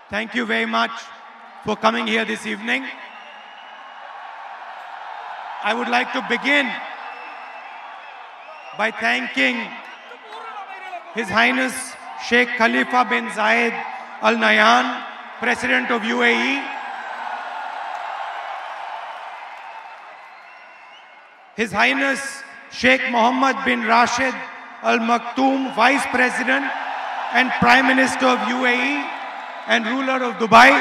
Thank you very much for coming here this evening. I would like to begin by thanking His Highness Sheikh Khalifa bin Zayed Al Nahyan, President of UAE, His Highness Sheikh Mohammed bin Rashid Al Maktoum, Vice President and Prime Minister of UAE and ruler of Dubai,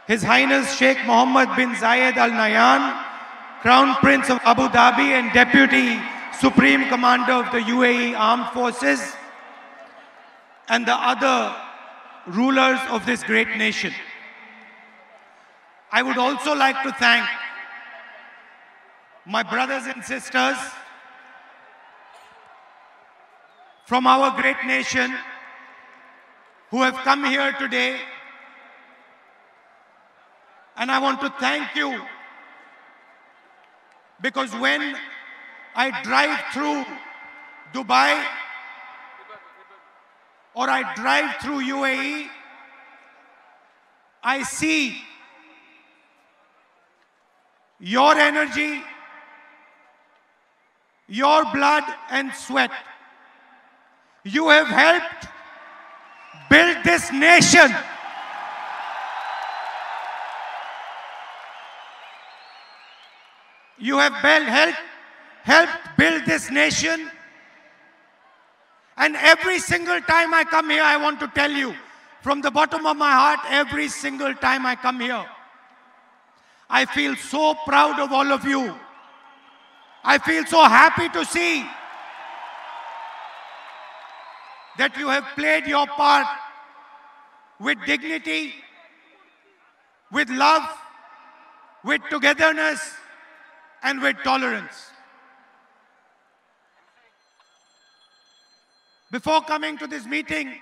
His Highness Sheikh Mohammed bin Zayed Al Nahyan, Crown Prince of Abu Dhabi and Deputy Supreme Commander of the UAE Armed Forces, and the other rulers of this great nation. I would also like to thank my brothers and sisters from our great nation who have come here today. And I want to thank you because when I drive through Dubai or I drive through UAE, I see your energy, your blood and sweat. You have helped build this nation. You have helped build this nation. And every single time I come here, I want to tell you, from the bottom of my heart, every single time I come here, I feel so proud of all of you. I feel so happy to see that you have played your part with dignity, with love, with togetherness, and with tolerance. Before coming to this meeting,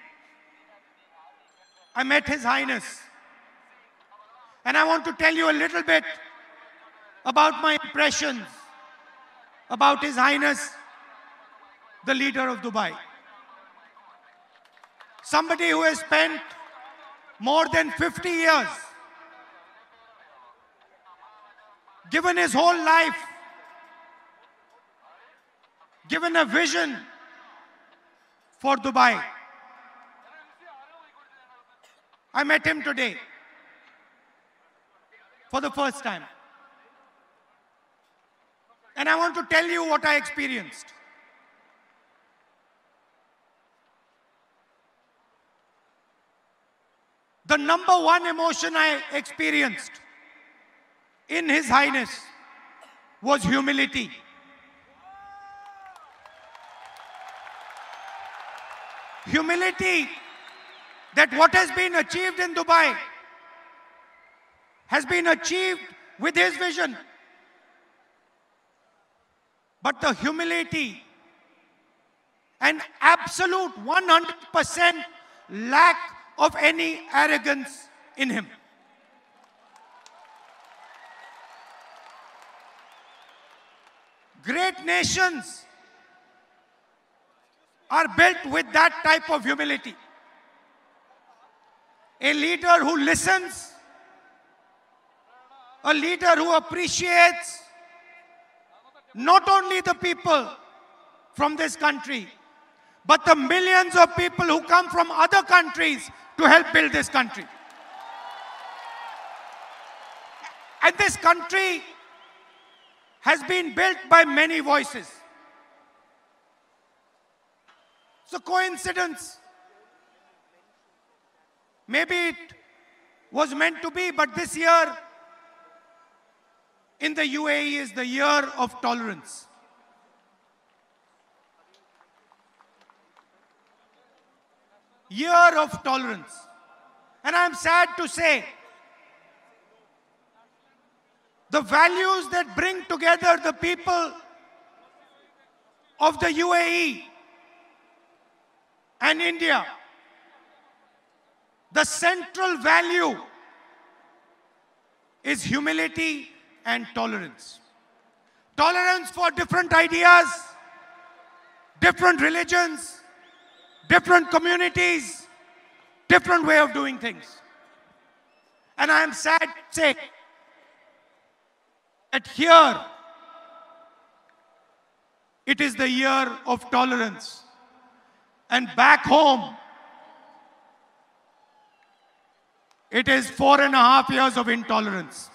I met His Highness. And I want to tell you a little bit about my impressions about His Highness, the leader of Dubai. Somebody who has spent more than 50 years, given his whole life, given a vision for Dubai. I met him today for the first time. And I want to tell you what I experienced. The number one emotion I experienced in His Highness was humility. Humility that what has been achieved in Dubai has been achieved with his vision. But the humility and absolute 100% lack of any arrogance in him. Great nations are built with that type of humility. A leader who listens, a leader who appreciates not only the people from this country, but the millions of people who come from other countries to help build this country. And this country has been built by many voices. It's a coincidence. Maybe it was meant to be, but this year in the UAE is the year of tolerance. Year of tolerance. And I'm sad to say, the values that bring together the people of the UAE and India, the central value is humility and tolerance. Tolerance for different ideas, different religions, different communities, different way of doing things. And I am sad to say that here it is the year of tolerance. And back home, it is 4.5 years of intolerance.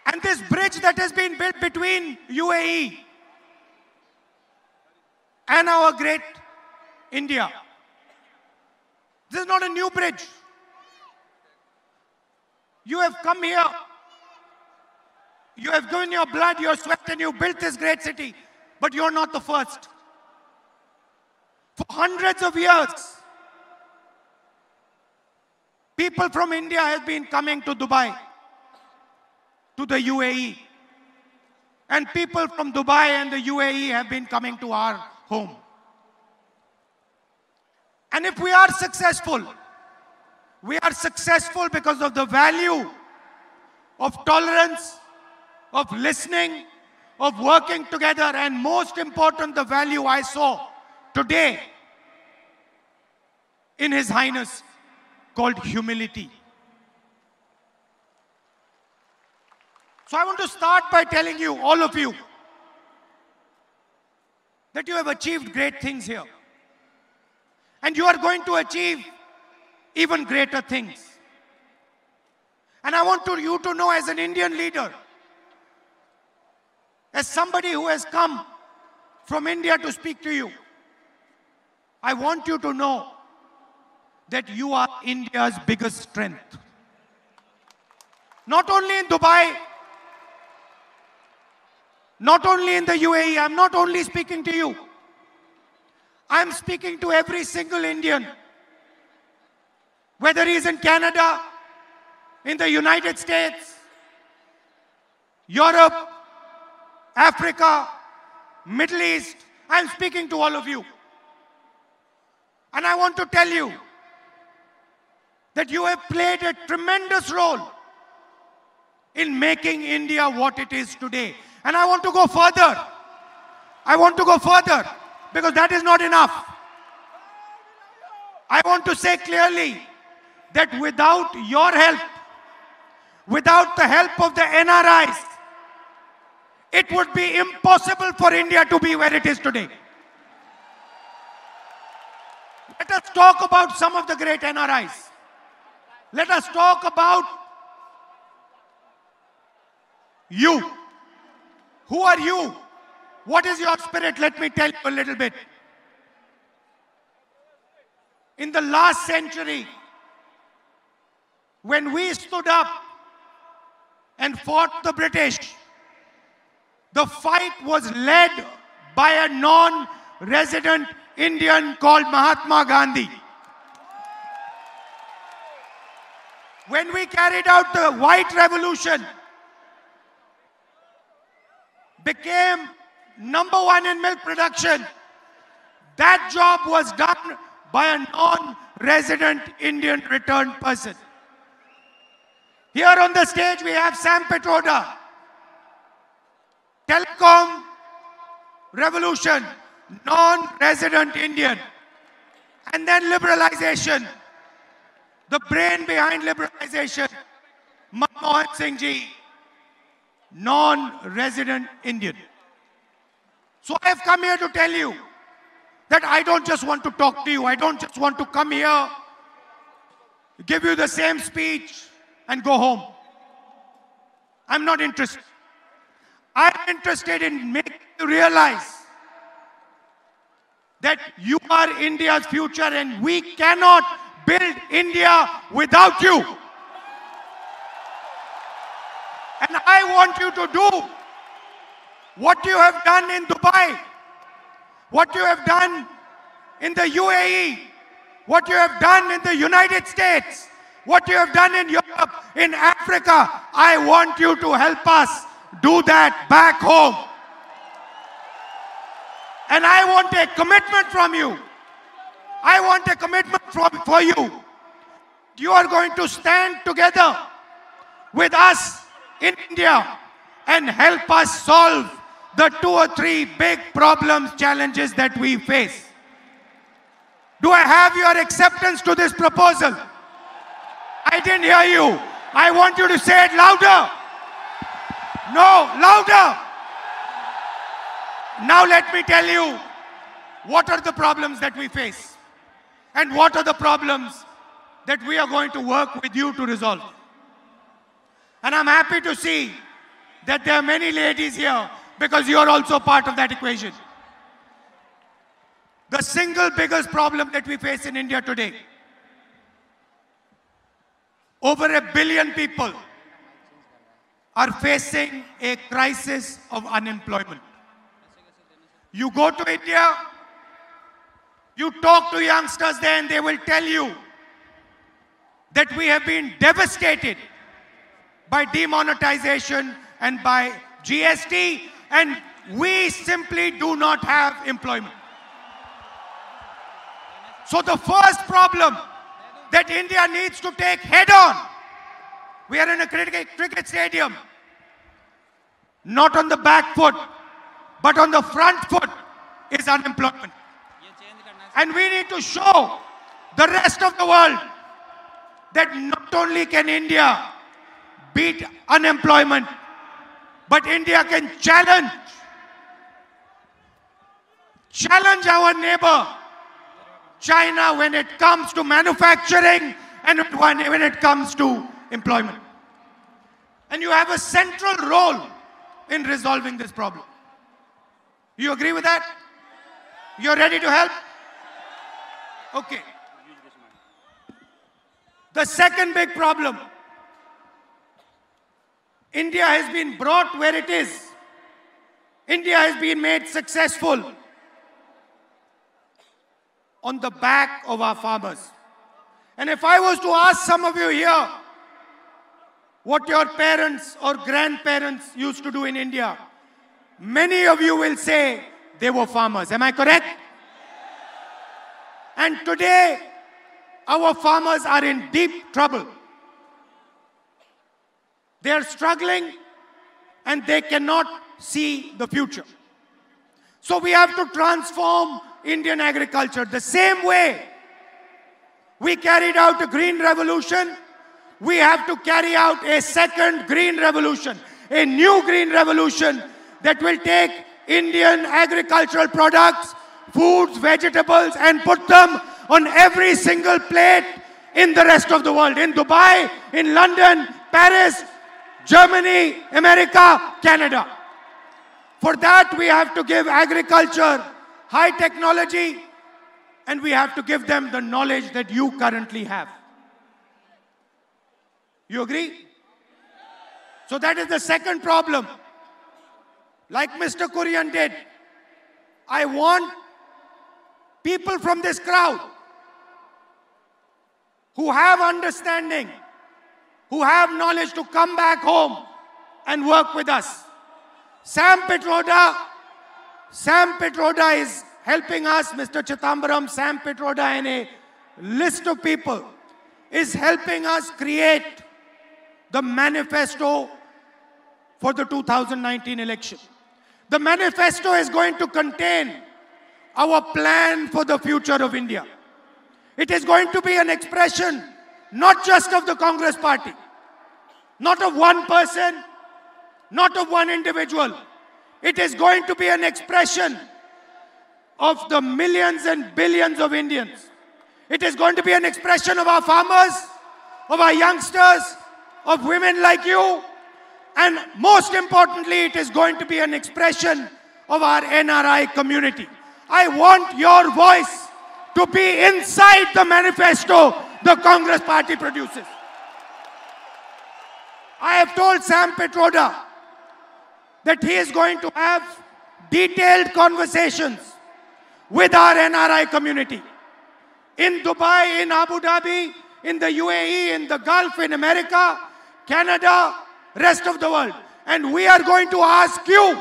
And this bridge that has been built between UAE and our great India, this is not a new bridge. You have come here, you have given your blood, your sweat, and you built this great city. But you're not the first. For hundreds of years, people from India have been coming to Dubai, to the UAE. And people from Dubai and the UAE have been coming to our home. And if we are successful because of the value of tolerance, of listening, of working together, and most important, the value I saw today in His Highness called humility. So I want to start by telling you, all of you, that you have achieved great things here. And you are going to achieve even greater things. And I want you to know, as an Indian leader, as somebody who has come from India to speak to you, I want you to know that you are India's biggest strength. Not only in Dubai, not only in the UAE, I'm not only speaking to you. I'm speaking to every single Indian, whether he's in Canada, in the United States, Europe, Africa, Middle East. I'm speaking to all of you. And I want to tell you that you have played a tremendous role in making India what it is today. And I want to go further. I want to go further, because that is not enough. I want to say clearly that without your help, without the help of the NRIs, it would be impossible for India to be where it is today. Let us talk about some of the great NRIs. Let us talk about you. Who are you? What is your spirit? Let me tell you a little bit. In the last century, when we stood up and fought the British, the fight was led by a non-resident Indian called Mahatma Gandhi. When we carried out the White Revolution, became #1 in milk production, that job was done by a non-resident Indian returned person. Here on the stage we have Sam Petroda. Telecom revolution, non-resident Indian. And then liberalization. The brain behind liberalization, Manmohan Singh ji, non-resident Indian. So I have come here to tell you that I don't just want to talk to you. I don't just want to come here, give you the same speech and go home. I'm not interested. I'm interested in making you realize that you are India's future, and we cannot build India without you. And I want you to do what you have done in Dubai, what you have done in the UAE, what you have done in the United States, what you have done in Europe, in Africa. I want you to help us do that back home. And I want a commitment from you. I want a commitment for you. You are going to stand together with us in India and help us solve the 2 or 3 big problems, challenges that we face. Do I have your acceptance to this proposal? I didn't hear you. I want you to say it louder. No, louder. Now let me tell you what are the problems that we face and what are the problems that we are going to work with you to resolve. And I'm happy to see that there are many ladies here because you are also part of that equation. The single biggest problem that we face in India today, over 1 billion people are facing a crisis of unemployment. You go to India, you talk to youngsters there and they will tell you that we have been devastated by demonetization and by GST, and we simply do not have employment. So the first problem that India needs to take head on, we are in a cricket stadium, not on the back foot, but on the front foot is unemployment. And we need to show the rest of the world that not only can India beat unemployment, but India can challenge our neighbor, China, when it comes to manufacturing and when it comes to employment. And you have a central role in resolving this problem. You agree with that? You're ready to help? Okay. The second big problem, India has been brought where it is. India has been made successful on the back of our farmers. And if I was to ask some of you here what your parents or grandparents used to do in India, many of you will say they were farmers. Am I correct? And today, our farmers are in deep trouble. They are struggling and they cannot see the future. So we have to transform Indian agriculture. The same way we carried out a green revolution, we have to carry out a second green revolution, a new green revolution that will take Indian agricultural products, foods, vegetables, and put them on every single plate in the rest of the world. In Dubai, in London, Paris, Germany, America, Canada. For that, we have to give agriculture high technology, and we have to give them the knowledge that you currently have. You agree? So that is the second problem. Like Mr. Kurian did, I want people from this crowd who have understanding, who have knowledge to come back home and work with us. Sam Pitroda is helping us, Mr. Chithambaram, Sam Pitroda and a list of people is helping us create the manifesto for the 2019 election. The manifesto is going to contain our plan for the future of India. It is going to be an expression not just of the Congress party, not of one person, not of one individual. It is going to be an expression of the millions and billions of Indians. It is going to be an expression of our farmers, of our youngsters, of women like you, and most importantly, it is going to be an expression of our NRI community. I want your voice to be inside the manifesto the Congress party produces. I have told Sam Pitroda that he is going to have detailed conversations with our NRI community in Dubai, in Abu Dhabi, in the UAE, in the Gulf, in America, Canada, rest of the world. And we are going to ask you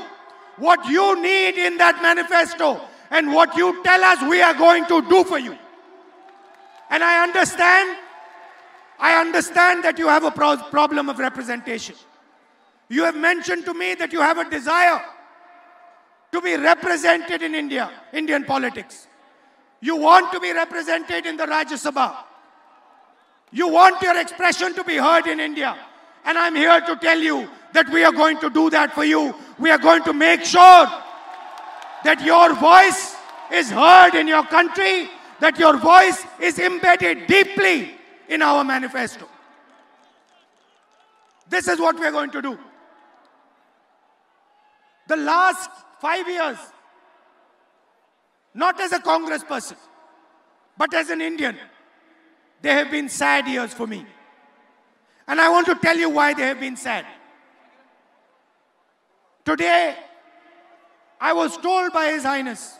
what you need in that manifesto and what you tell us we are going to do for you. And I understand that you have a problem of representation. You have mentioned to me that you have a desire to be represented in India, Indian politics. You want to be represented in the Rajya Sabha. You want your expression to be heard in India. And I'm here to tell you that we are going to do that for you. We are going to make sure that your voice is heard in your country, that your voice is embedded deeply in our manifesto. This is what we are going to do. The last 5 years, not as a Congress person, but as an Indian, they have been sad years for me. And I want to tell you why they have been sad. Today, I was told by His Highness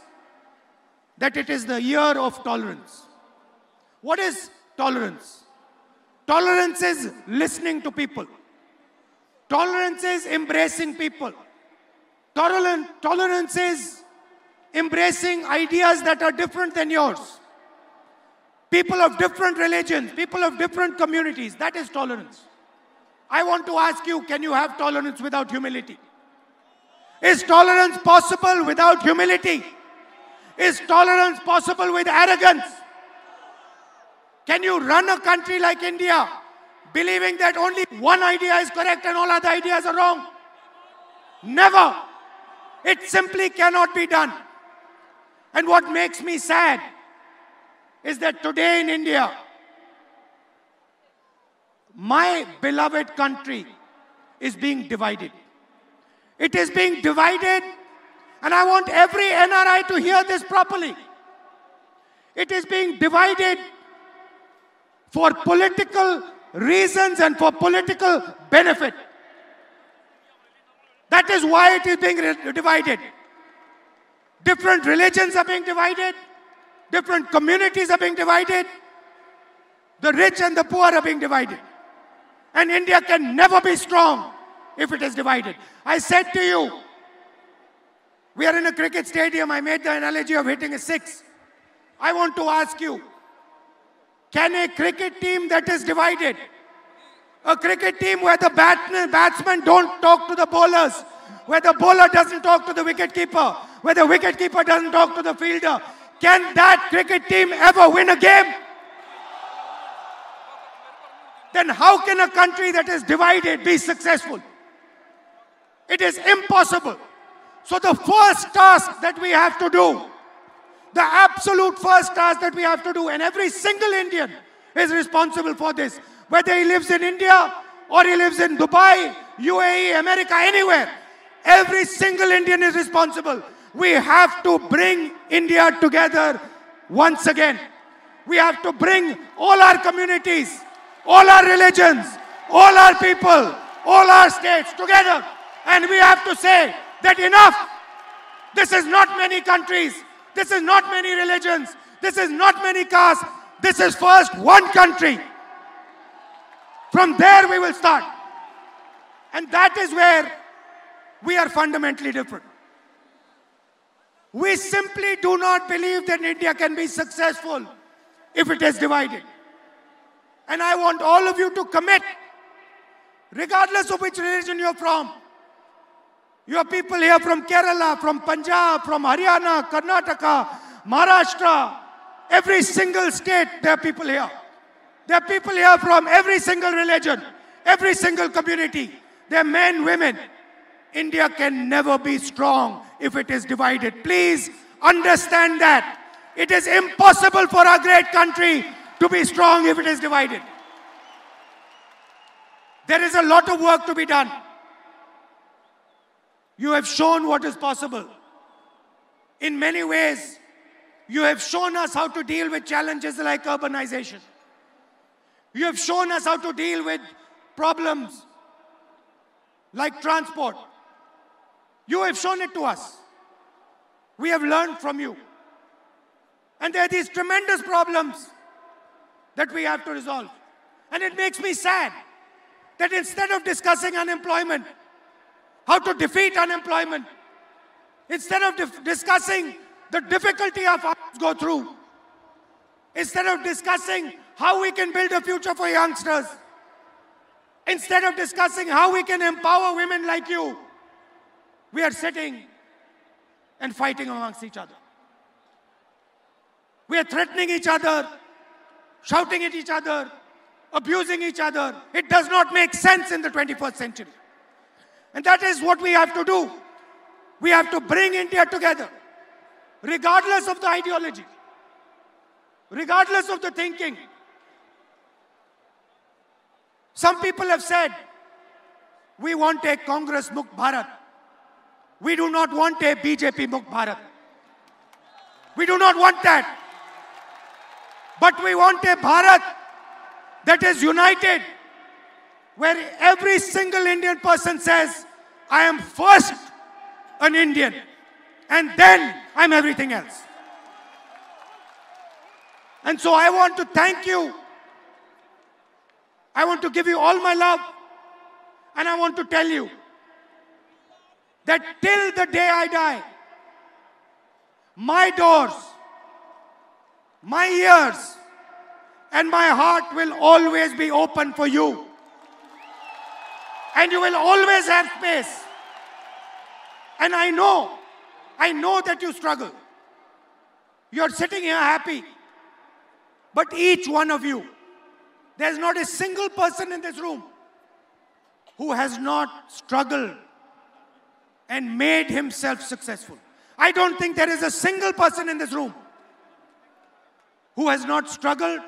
that it is the year of tolerance. What is tolerance? Tolerance is listening to people. Tolerance is embracing people. Tolerance is embracing ideas that are different than yours. People of different religions, people of different communities, that is tolerance. I want to ask you, can you have tolerance without humility? Is tolerance possible without humility? Is tolerance possible with arrogance? Can you run a country like India believing that only one idea is correct and all other ideas are wrong? Never. It simply cannot be done. And what makes me sad is that today in India, my beloved country is being divided. It is being divided, and I want every NRI to hear this properly. It is being divided for political reasons and for political benefit. That is why it is being divided. Different religions are being divided. Different communities are being divided. The rich and the poor are being divided. And India can never be strong if it is divided. I said to you, we are in a cricket stadium. I made the analogy of hitting a six. I want to ask you, can a cricket team that is divided, a cricket team where the batsmen don't talk to the bowlers, where the bowler doesn't talk to the wicketkeeper, where the wicketkeeper doesn't talk to the fielder, can that cricket team ever win a game? Then how can a country that is divided be successful? It is impossible. So the first task that we have to do, the absolute first task that we have to do, and every single Indian is responsible for this, whether he lives in India or he lives in Dubai, UAE, America, anywhere, every single Indian is responsible. We have to bring India together once again. We have to bring all our communities, all our religions, all our people, all our states together. And we have to say that enough. This is not many countries. This is not many religions. This is not many castes. This is first one country. From there we will start. And that is where we are fundamentally different. We simply do not believe that India can be successful if it is divided. And I want all of you to commit, regardless of which religion you're from. You have people here from Kerala, from Punjab, from Haryana, Karnataka, Maharashtra. Every single state, there are people here. There are people here from every single religion, every single community. There are men, women. India can never be strong if it is divided. Please understand that. It is impossible for our great country to be strong if it is divided. There is a lot of work to be done. You have shown what is possible. In many ways, you have shown us how to deal with challenges like urbanization. You have shown us how to deal with problems like transport. You have shown it to us. We have learned from you. And there are these tremendous problems that we have to resolve. And it makes me sad that instead of discussing unemployment, how to defeat unemployment, instead of discussing the difficulty our farmers go through, instead of discussing how we can build a future for youngsters, instead of discussing how we can empower women like you, we are sitting and fighting amongst each other. We are threatening each other, shouting at each other, abusing each other. It does not make sense in the 21st century. And that is what we have to do. We have to bring India together, regardless of the ideology, regardless of the thinking. Some people have said, we want a Congress Mukt Bharat. We do not want a BJP Mukt Bharat. We do not want that. But we want a Bharat that is united, where every single Indian person says, I am first an Indian, and then I'm everything else. And so I want to thank you. I want to give you all my love, and I want to tell you that till the day I die, my doors, my ears, and my heart will always be open for you. And you will always have space. And I know that you struggle. You're sitting here happy. But each one of you, there's not a single person in this room who has not struggled and made himself successful. I don't think there is a single person in this room who has not struggled,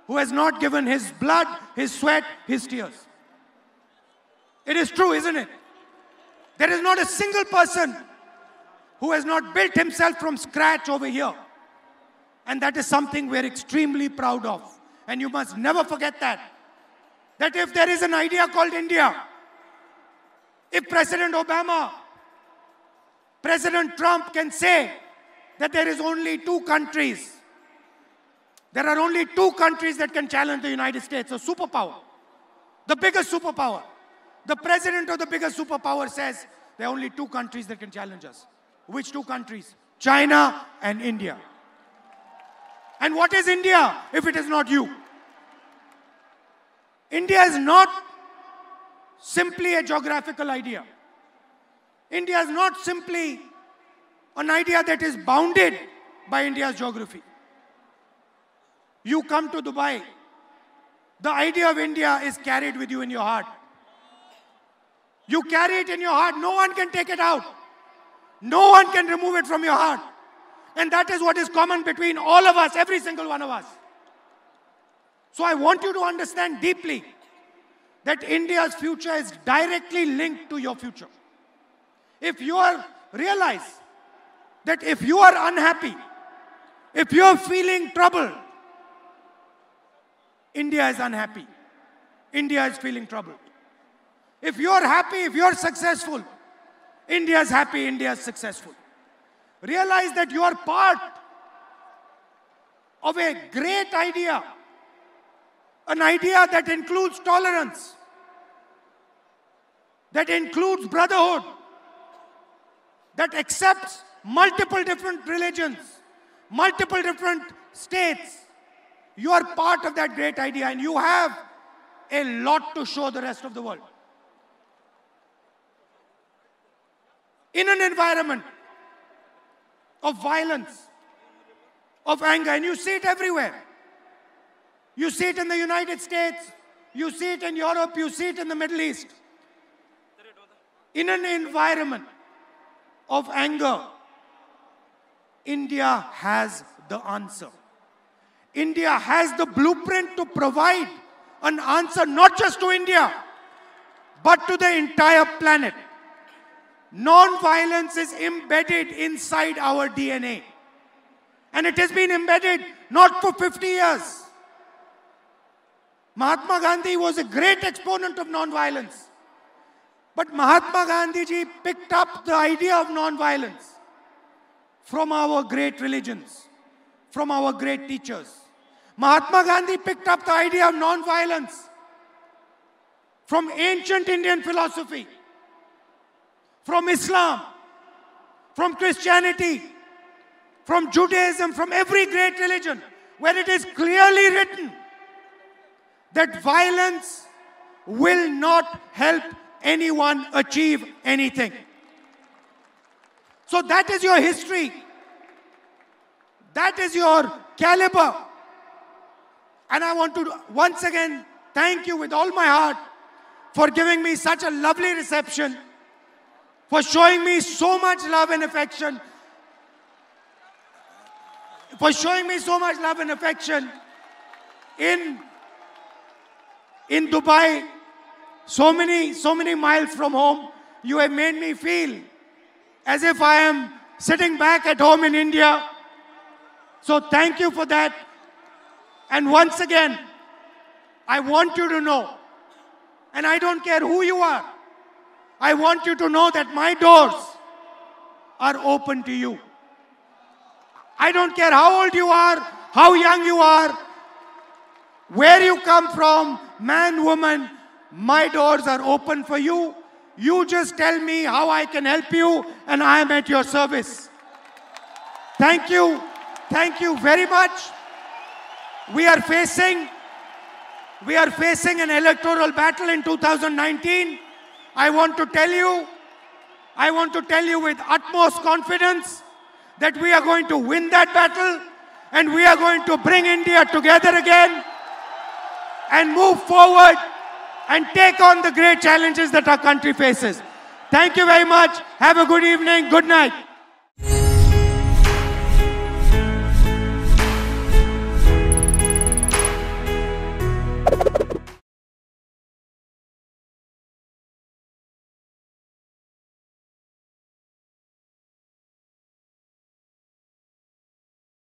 who has not given his blood, his sweat, his tears. It is true, isn't it? There is not a single person who has not built himself from scratch over here. And that is something we're extremely proud of. And you must never forget that. That if there is an idea called India, if President Obama, President Trump can say that there is only two countries, there are only two countries that can challenge the United States, a superpower, the biggest superpower. The president of the biggest superpower says there are only two countries that can challenge us. Which two countries? China and India. And what is India if it is not you? India is not simply a geographical idea. India is not simply an idea that is bounded by India's geography. You come to Dubai, the idea of India is carried with you in your heart. You carry it in your heart. No one can take it out. No one can remove it from your heart. And that is what is common between all of us, every single one of us. So I want you to understand deeply that India's future is directly linked to your future. If you realize that if you are unhappy, if you are feeling troubled, India is unhappy. India is feeling troubled. If you are happy, if you are successful, India is happy, India is successful. Realize that you are part of a great idea, an idea that includes tolerance, that includes brotherhood, that accepts multiple different religions, multiple different states. You are part of that great idea, and you have a lot to show the rest of the world. In an environment of violence, of anger, and you see it everywhere. You see it in the United States, you see it in Europe, you see it in the Middle East. In an environment of anger, India has the answer. India has the blueprint to provide an answer not just to India, but to the entire planet. Non-violence is embedded inside our DNA. And it has been embedded not for 50 years. Mahatma Gandhi was a great exponent of non-violence. But Mahatma Gandhi ji picked up the idea of non-violence from our great religions, from our great teachers. Mahatma Gandhi picked up the idea of non-violence from ancient Indian philosophy, from Islam, from Christianity, from Judaism, from every great religion, where it is clearly written that violence will not help anyone achieve anything. So that is your history. That is your caliber. And I want to once again thank you with all my heart for giving me such a lovely reception, for showing me so much love and affection, in Dubai, so many miles from home. You have made me feel as if I am sitting back at home in India. So thank you for that. And once again, I want you to know, and I don't care who you are, I want you to know that my doors are open to you. I don't care how old you are, how young you are, where you come from, man, woman, my doors are open for you. You just tell me how I can help you, and I am at your service. Thank you. Thank you very much. We are facing an electoral battle in 2019. I want to tell you with utmost confidence that we are going to win that battle, and we are going to bring India together again and move forward and take on the great challenges that our country faces. Thank you very much. Have a good evening. Good night.